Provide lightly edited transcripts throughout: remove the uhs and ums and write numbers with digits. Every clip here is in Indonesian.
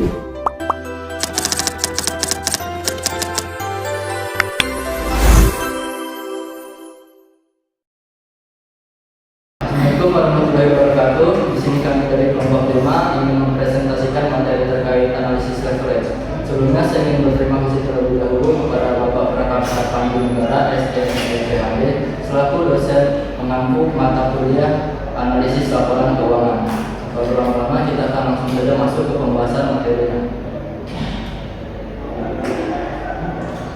Assalamualaikum warahmatullahi wabarakatuh. Di sini kami dari kelompok 5 ingin mempresentasikan materi terkait analisis leverage. Sebelumnya saya ingin berterima kasih terlebih dahulu kepada Bapak Prakasa Pandu Negara SDM selaku dosen mengampu mata kuliah analisis laporan keuangan. Tanpa berlama-lama kita akan langsung saja masuk ke pembahasan materinya.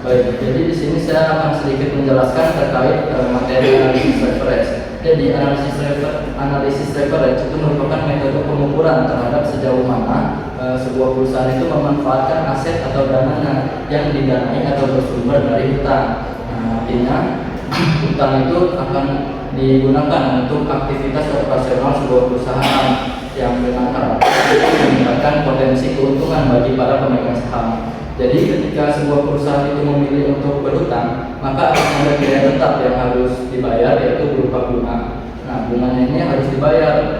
Baik, jadi di sini saya akan sedikit menjelaskan terkait materi analisis leverage. Jadi analisis leverage itu merupakan metode pengukuran terhadap sejauh mana sebuah perusahaan itu memanfaatkan aset atau dananya yang didanai atau bersumber dari hutang. Artinya hutang itu akan digunakan untuk aktivitas operasional sebuah perusahaan yang dengan harapan meningkatkan potensi keuntungan bagi para pemegang saham. Jadi ketika sebuah perusahaan itu memilih untuk berhutang, maka ada biaya tetap yang harus dibayar, yaitu berupa bunga. Nah, bunganya ini harus dibayar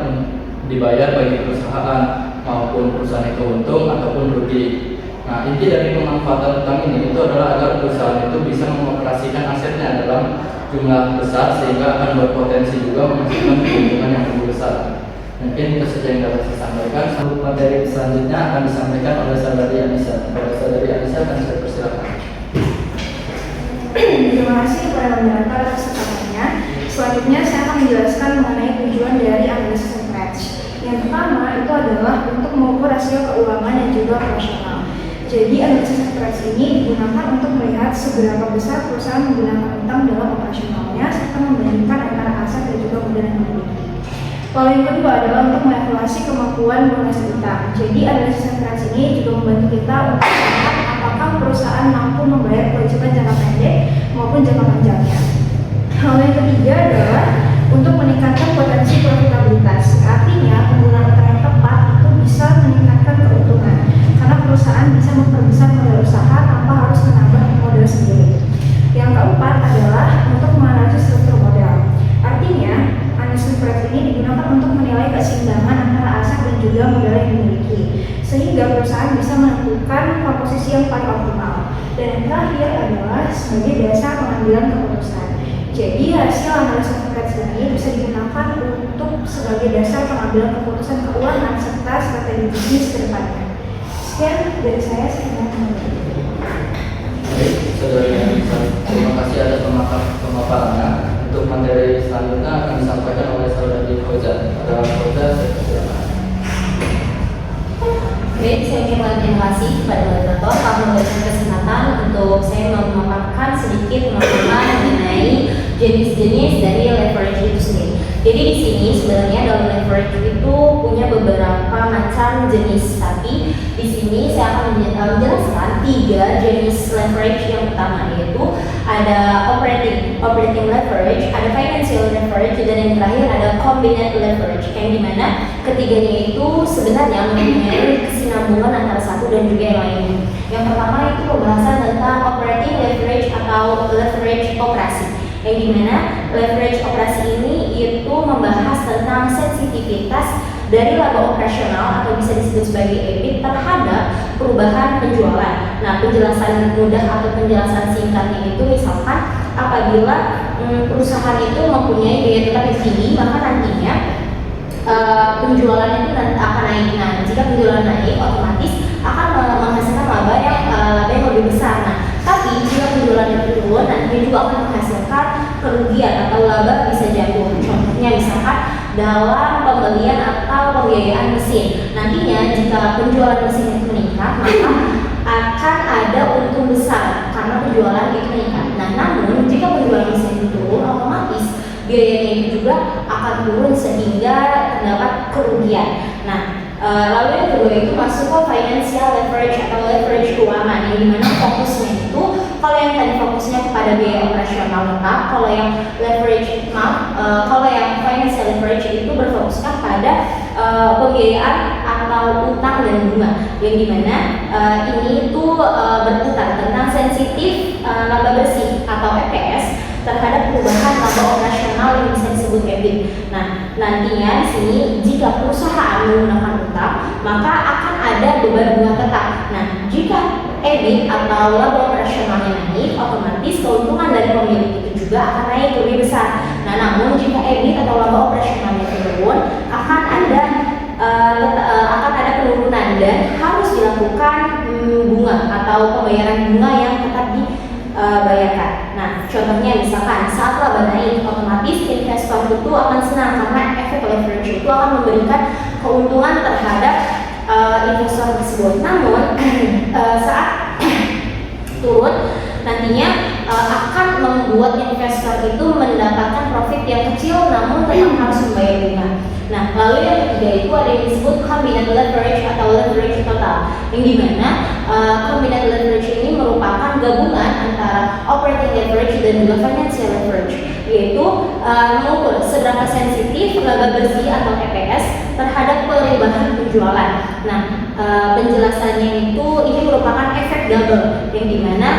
bagi perusahaan, maupun perusahaan itu untung ataupun rugi. Nah, inti dari pemanfaatan hutang ini itu adalah agar perusahaan itu bisa mengoperasikan asetnya dalam jumlah besar sehingga akan berpotensi juga menghasilkan keuntungan yang lebih besar. Mungkin itu saja yang dapat saya sampaikan. Untuk materi selanjutnya akan disampaikan oleh Saudari Anissa. Saudari Anissa akan saya persilakan. Terima kasih kepada moderator atas kesabarannya. Selanjutnya saya akan menjelaskan mengenai tujuan dari analisis leverage. Yang pertama itu adalah untuk mengukur rasio keuangan dan juga operasional. Jadi analisis leverage ini digunakan untuk melihat seberapa besar perusahaan menggunakan utang dalam operasionalnya serta membandingkan antara aset dan juga modal yang dimiliki. Lalu yang kedua adalah untuk mengevaluasi kemampuan melunasi utang. Jadi analisis leverage ini juga membantu kita untuk melihat apakah perusahaan mampu membayar kewajiban jangka pendek maupun jangka panjangnya. Lalu yang ketiga adalah untuk meningkatkan potensi profitabilitas. Artinya penggunaan utang yang tepat itu bisa meningkatkan keuntungan karena perusahaan bisa memperbesar modal usaha tanpa harus menambah modal sendiri. Yang keempat adalah untuk menganalisis struktur modal. Artinya analisis leverage ini digunakan untuk menilai keseimbangan antara aset dan juga modal yang dimiliki, sehingga perusahaan bisa menentukan komposisi yang paling optimal. Dan yang terakhir adalah sebagai dasar pengambilan keputusan. Jadi hasil analisis leverage ini bisa digunakan untuk sebagai dasar pengambilan keputusan keuangan serta strategi bisnis ke depannya. Sekian dari saya. Baik, Saudari Anissa, terima kasih atas pemaparannya. Untuk materi selanjutnya akan disampaikan oleh Saudari Fauzan. Fauzan, saya persilakan. Baik, saya ucapkan terima kasih kepada moderator telah memberikan kesempatan untuk saya memaparkan sedikit pemaparan mengenai jenis-jenis dari leverage itu sendiri. Jadi di sini sebenarnya dalam leverage itu punya beberapa macam jenis, tapi di sini saya akan menjelaskan 3 jenis leverage yang utama, yaitu ada operating leverage, ada financial leverage, dan yang terakhir ada combined leverage, yang dimana ketiganya itu sebenarnya mempunyai kesinambungan antara satu dan juga yang lainnya. Yang pertama itu pembahasan tentang operating leverage atau leverage operasi, yang dimana leverage operasi ini itu membahas tentang sensitivitas dari laba operasional atau bisa disebut sebagai EBIT terhadap perubahan penjualan. Nah, penjelasan mudah atau penjelasan singkatnya itu misalkan apabila perusahaan itu mempunyai biaya tetap yang tinggi, maka nantinya penjualan itu akan naik. Nah, jika penjualan naik, otomatis akan menghasilkan laba yang lebih besar. Nah, tapi jika penjualan itu turun, nantinya juga akan menghasilkan kerugian atau laba bisa jatuh. Contohnya misalkan dalam pembelian atau pembiayaan mesin. Nantinya jika penjualan mesin itu meningkat, maka akan ada untung besar karena penjualan itu meningkat. Nah, namun jika penjualan mesin itu turun, otomatis biayanya itu juga akan turun sehingga terdapat kerugian. Nah, lalu yang kedua itu masuk ke financial leverage atau leverage keuangan, yang dimana fokusnya itu kalau yang tadi fokusnya kepada biaya operasional tetap, kalau yang financial leverage itu berfokuskan pada pembiayaan atau utang dan bunga, yang dimana ini itu berputar tentang sensitif laba bersih atau EPS terhadap perubahan laba operasional yang bisa disebut EBIT. Nah, nantinya di sini jika perusahaan menggunakan utang, maka akan ada beban bunga Nah, jika EBIT atau laba operasionalnya naik, otomatis keuntungan dari pemilik itu juga akan naik lebih besar. Nah, namun jika EBIT atau laba operasionalnya turun, akan ada penurunan dan harus dilakukan bunga atau pembayaran bunga yang tetap dibayarkan. Nah, contohnya misalkan saat laba naik, otomatis investor itu akan senang karena efek leverage itu akan memberikan keuntungan terhadap investor tersebut. Namun saat turun nantinya akan membuat investor itu mendapatkan profit yang kecil namun tetap harus membayar bunga. Nah, lalu yang ketiga itu ada yang disebut combined leverage atau leverage total, yang dimana combined leverage ini merupakan gabungan antara operating leverage dan juga financial leverage, yaitu mengukur seberapa sensitif laba bersih atau EPS terhadap perubahan penjualan. Nah, penjelasannya itu ini merupakan efek double, yang dimana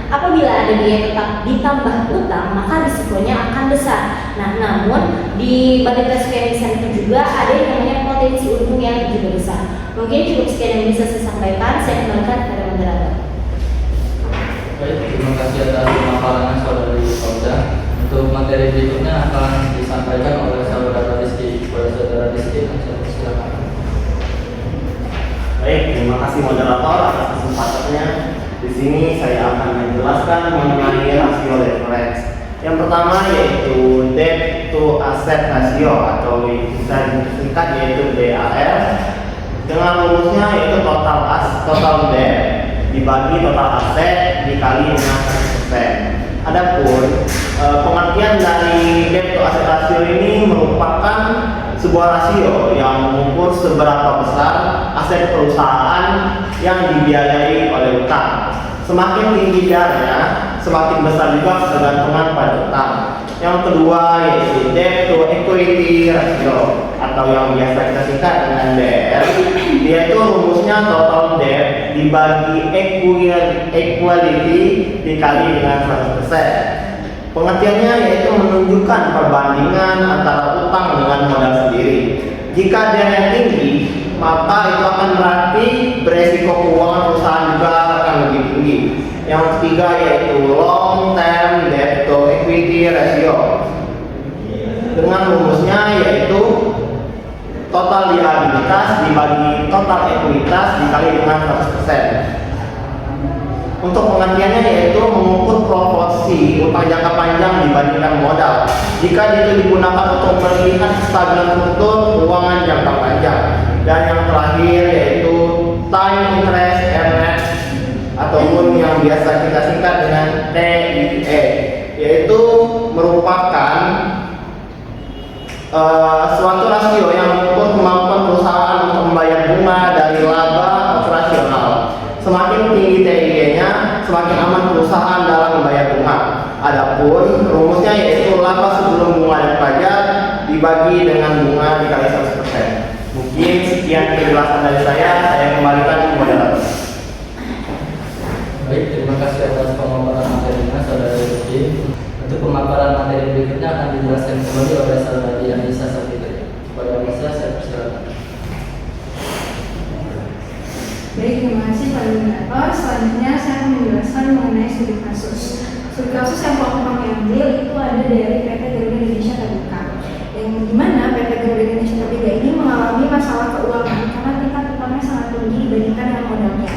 apabila ada biaya tetap ditambah utang, maka risikonya akan besar. Nah, namun di balik resiko yang besar itu juga ada yang namanya potensi untung yang juga besar. Mungkin cukup sekian yang bisa saya sampaikan. Saya kembalikan kepada moderator. Baik, terima kasih atas pemaparan saudari Fauza. Untuk materi berikutnya akan disampaikan oleh saudara Rizky. Kepada saudara Rizky, silakan. Baik, terima kasih moderator atas kesempatannya. Di sini saya akan menjelaskan mengenai rasio leverage. Yang pertama yaitu debt to asset ratio atau bisa disingkat yaitu DAR. Dengan rumusnya yaitu total debt dibagi total aset dikali dengan 100%. Adapun pengertian dari debt to asset ratio ini merupakan sebuah rasio yang mengukur seberapa besar aset perusahaan yang dibiayai oleh utang. Semakin tinggi DAR-nya, semakin besar juga ketergantungan pada utang. Yang kedua yaitu debt to equity ratio atau yang biasa kita singkat dengan DR. Dia itu rumusnya total debt dibagi equality dikali dengan 100%. Pengertiannya yaitu menunjukkan perbandingan antara utang dengan modal sendiri. Jika DAR-nya tinggi, maka itu akan berarti beresiko keuangan perusahaan juga akan lebih tinggi. Yang ketiga yaitu long term debt to equity ratio. Dengan rumusnya yaitu total liabilitas dibagi total ekuitas dikali dengan 100%. Untuk pengertiannya yaitu mengukur proporsi utang jangka panjang dibandingkan modal. Jika itu digunakan untuk melihat kestabilan struktur keuangan jangka panjang. Dan yang terakhir yaitu time interest earned ataupun yang biasa kita singkat dengan TIE, yaitu merupakan suatu rasio yang mengukur kemampuan perusahaan untuk membayar bunga dari laba operasional. Semakin tinggi TIE-nya, semakin aman perusahaan dalam membayar bunga. Adapun rumusnya yaitu laba sebelum bunga dan pajak dibagi dengan bunga dikali 100%. Mungkin sekian penjelasan dari saya kembalikan ke moderator. Baik, terima kasih atas pemaparan materinya saudara Rizky. Untuk pemaparan materi berikutnya akan dijelaskan kembali oleh saudara Yanisa Safitri. Kepada Yanisa, saya persilakan. Baik, terima kasih Pak Moderator. Selanjutnya saya akan menjelaskan mengenai studi kasus. Studi kasus yang kami ambil itu ada dari PT Garuda Indonesia Tbk, yang dimana PT Garuda Indonesia Tbk ini mengalami masalah keuangan karena tingkat utangnya sangat tinggi dibandingkan dengan modalnya.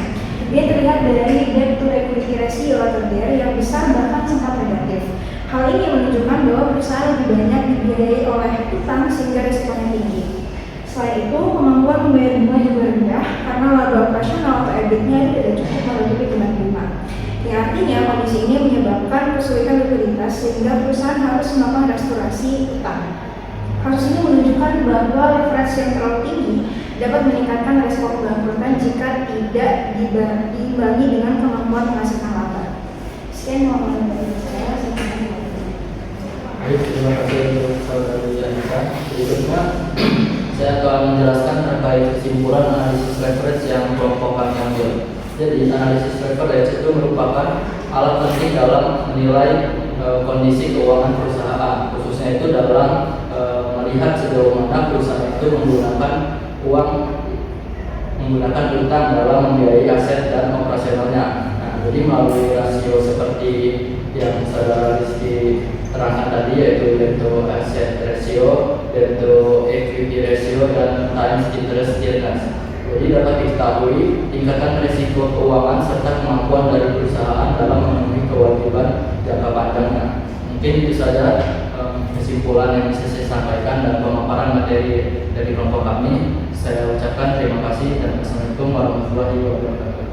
Dia terlihat dari debt to equity ratio atau DER yang besar bahkan sempat negatif. Hal ini menunjukkan bahwa perusahaan lebih banyak dibiayai oleh utang sehingga risikonya tinggi. Selain itu, kemampuan membayar bunga juga rendah karena laba operasional atau EBIT-nya tidak cukup menutupi beban bunga. Yang artinya kondisi ini menyebabkan kesulitan likuiditas sehingga perusahaan harus melakukan restorasi utang. Kasus ini menunjukkan bahwa leverage yang terlalu tinggi dapat meningkatkan resiko kebangkrutan jika tidak diimbangi dengan kemampuan menghasilkan laba. Sekian pemaparan dari saya. Baik, terima kasih untuk saudara Yanisa. Berikutnya saya akan menjelaskan terkait kesimpulan analisis leverage yang kelompok kami ambil. Jadi analisis leverage itu merupakan alat penting dalam menilai kondisi keuangan perusahaan, khususnya itu dalam melihat sejauh mana perusahaan itu menggunakan menggunakan utang dalam membiayai aset dan operasionalnya. Nah, jadi melalui rasio seperti yang saudara Rizky terangkan tadi, yaitu debt to asset ratio, debt to equity ratio, dan times interest yieldness. Jadi dapat diketahui tingkatan risiko keuangan serta kemampuan dari perusahaan dalam memenuhi kewajiban jangka panjangnya. Mungkin itu saja kesimpulan yang bisa saya sampaikan dan pemaparan materi dari kelompok kami. Saya ucapkan terima kasih dan assalamualaikum warahmatullahi wabarakatuh.